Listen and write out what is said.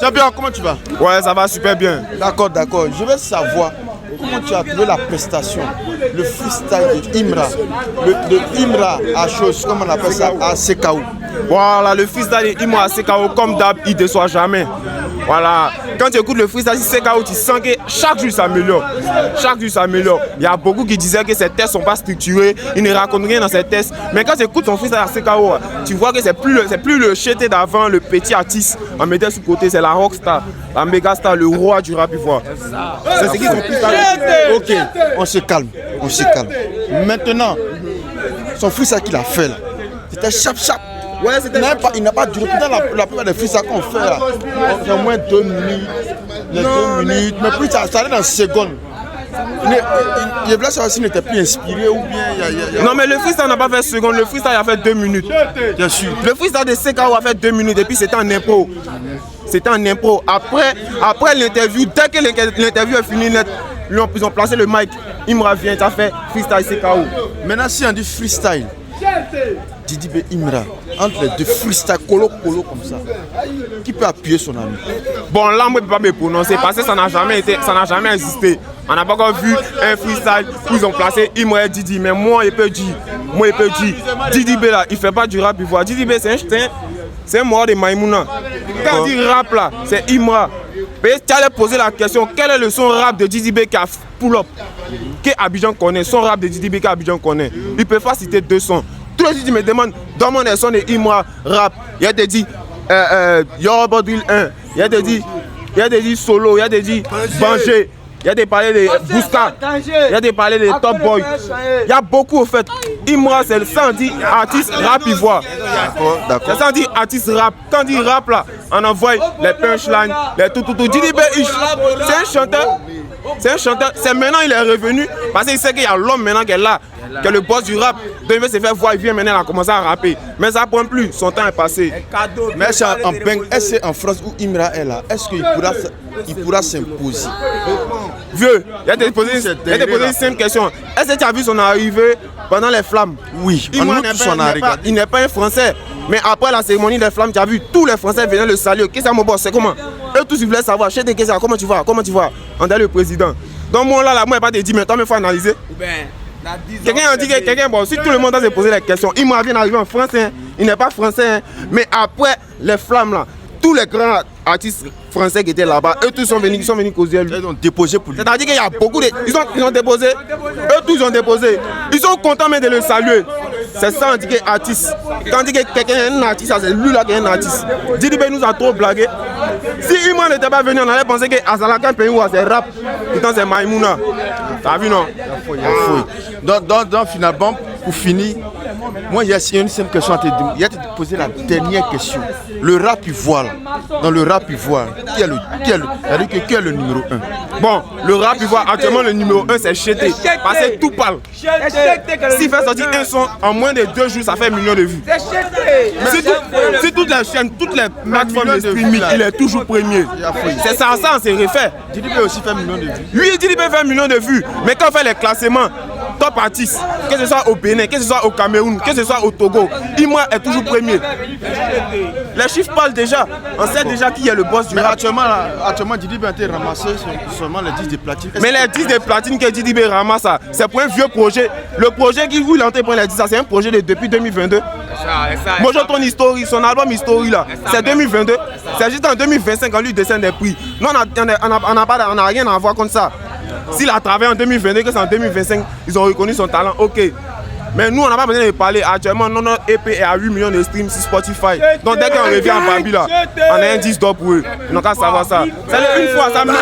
Champion, comment tu vas? Ouais, ça va super bien. D'accord. Je veux savoir comment tu as trouvé la prestation, le freestyle de Imra, le Imra à chose, comme on appelle ça, à CKO. Voilà, le freestyle de Imra à CKO, comme d'hab, il ne déçoit jamais. Voilà, quand tu écoutes le freestyle de CKO, tu sens que chaque jour s'améliore. Chaque jour s'améliore. Il y a beaucoup qui disaient que ces tests ne sont pas structurés, ils ne racontent rien dans ces tests. Mais quand tu écoutes son freestyle à CKO, tu vois que c'est plus le cheté d'avant, le petit artiste. On mettait sous côté, c'est la rockstar, la méga star, le roi du rap ivoire. C'est ce qu'ils ont plus tard. Ok, on se calme. Maintenant, son freestyle qu'il a fait là, c'était chap. Ouais, il n'a pas duré. Putain, la plupart des freestyles qu'on fait là, c'est au moins 2 minutes. Les 2 minutes, mais plus ça allait dans secondes. Il voulait savoir s'il n'était plus inspiré ou bien. Non, mais le freestyle n'a pas fait seconde, le freestyle a fait 2 minutes. Bien sûr. Le freestyle de CKO a fait 2 minutes et puis c'était en impro. Après l'interview, dès que l'interview est finie, ils ont placé le mic. Imra vient, tu as fait freestyle CKO. Maintenant, si on dit freestyle, Didi B Imra, entre les deux freestyle colo comme ça, qui peut appuyer son ami? Bon, là, moi, je ne peux pas me prononcer parce que ça n'a jamais existé. On n'a pas encore vu un freestyle où ils ont placé Imra et Didi. Mais moi, il peut dire, Didi B là, il ne fait pas du rap ivoire. Didi B, c'est un mort de Maïmouna. Quand on dit rap là, c'est Imra. Tu allais poser la question, quel est le son rap de Didi B qui a pull-up? Que Abidjan connaît, son rap de Didi B qu'Abidjan connaît. Il ne peut pas citer 2 sons. Tous les Didi me demandent, donne-moi des sons de Imra rap. Il y a des dit Yoruba Drill 1, il y a des dit Solo, il y a des dit Banger, il y a des parler de Booska, il y a des parler de Top Boy. Il y a beaucoup au fait. Imra, c'est le 110 artiste rap ivoire. C'est 110 artiste rap. Quand on dit rap là, on envoie les punchlines, les tout. Didi B, c'est un chanteur. C'est maintenant il est revenu parce qu'il sait qu'il y a l'homme maintenant qui est là, qui est le boss du rap. Donc il veut se faire voir, il vient maintenant, il a commencé à rapper. Mais ça ne prend plus, son temps est passé. Mais est-ce qu'en France où Imra est là, est-ce qu'il pourra s'imposer? Vieux, il a posé une simple question. Est-ce que tu as vu son arrivée pendant les flammes? Oui, il n'est pas un Français. Mais après la cérémonie des flammes, tu as vu, tous les Français venaient le saluer. Qu'est-ce que mon boss, c'est comment? Eux tous ils voulaient savoir, chez des questions, comment tu vas? On est le président. Donc moi là, moi, il pas te dire, mais toi, il faut analyser. Quelqu'un a dit que bon, si tout le monde a se posé la question, il m'a bien arrivé en français, hein. Il n'est pas français, hein. Mais après les flammes là, tous les grands artistes français qui étaient là-bas, eux tous sont venus causer lui. Ils ont déposé pour lui. C'est-à-dire qu'il y a beaucoup de. Ils ont déposé, eux tous ont déposé. Ils sont contents même de le saluer. C'est ça, on dit que artiste. Quand on dit que quelqu'un est un artiste, c'est lui là qui est un artiste. Didi B nous a trop blagué. Si Imra n'était pas venu, on allait penser que Azalakan Pays c'est rap. Pourtant c'est Maïmouna. T'as vu non? Donc finalement, pour finir, moi il y a une simple question à te demander. Il y a te poser la dernière question. Le rap ivoire, dans le rap ivoire, qui est le numéro 1? Bon, le rap ivoire, actuellement le numéro 1 c'est Cheté. Parce que tout parle. S'il fait sortir un son en moins de 2 jours, ça fait 1 million de vues. Si toutes les chaînes, toutes les plateformes de streaming, il est toujours premier. C'est ça, on s'est refait. Didi B aussi fait 1 million de vues. Oui, Didi B fait 1 million de vues. Mais quand on fait les classements, top artiste, que ce soit au Bénin, que ce soit au Cameroun, que ce soit au Togo, Imra est toujours premier. Les chiffres parlent déjà. On sait déjà qui est le boss du rap. Actuellement, Didi B a été ramassé seulement les 10 de platine. Mais les 10 de platine que Didi B ramasse, c'est pour un vieux projet. Le projet qui roule en pour les 10, c'est un projet depuis 2022. Moi, j'ai ton History, son album History là, c'est 2022. C'est juste en 2025 qu'on lui descend des prix. Non, on n'a rien à voir contre ça. S'il a travaillé en 2022, que c'est en 2025, ils ont reconnu son talent, ok. Mais nous, on n'a pas besoin de parler. Actuellement, notre EP est à 8 millions de streams sur Spotify. Donc dès qu'on revient en Babi là, on a un 10 d'or pour eux. Ils n'ont qu'à savoir ça. C'est une fois, ça me